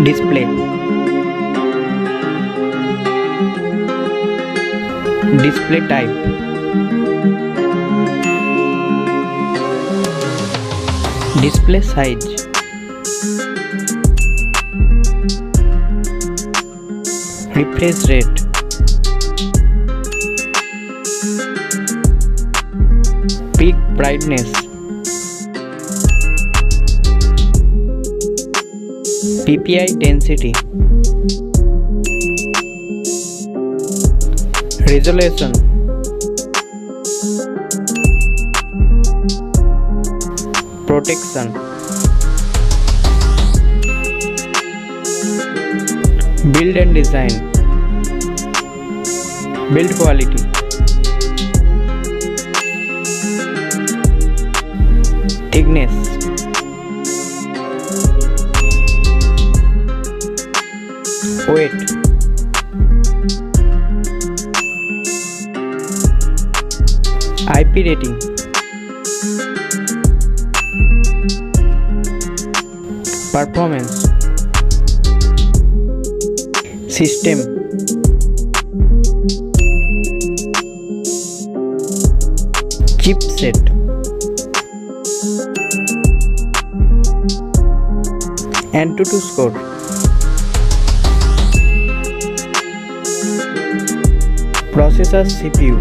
Display. Display type. Display size. Refresh rate. Peak brightness. Ppi density. Resolution. Protection. Build and design. Build quality. Thickness. Weight. IP rating. Performance. System. Chipset. Antutu score. Processor CPU.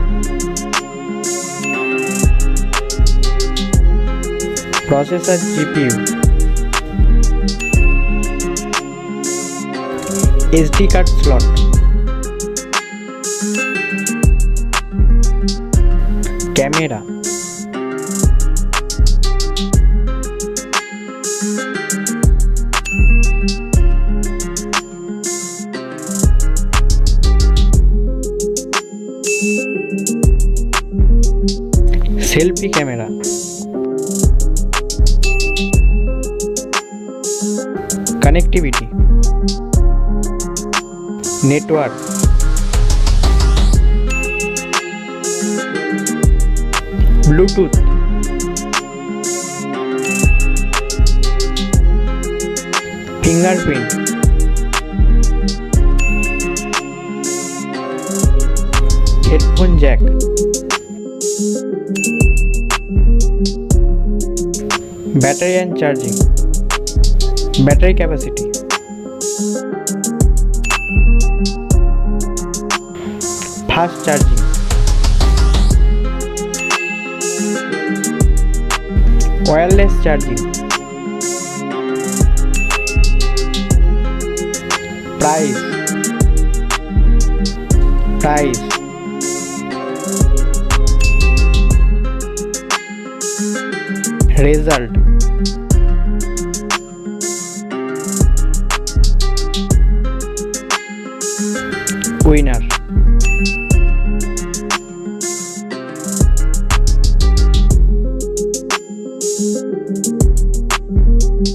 Processor GPU. SD card slot. Camera. Selfie camera. Connectivity. Network. Bluetooth. Fingerprint. Headphone jack. Battery and charging. Battery capacity. Fast charging. Wireless charging. Price. Result. Winner.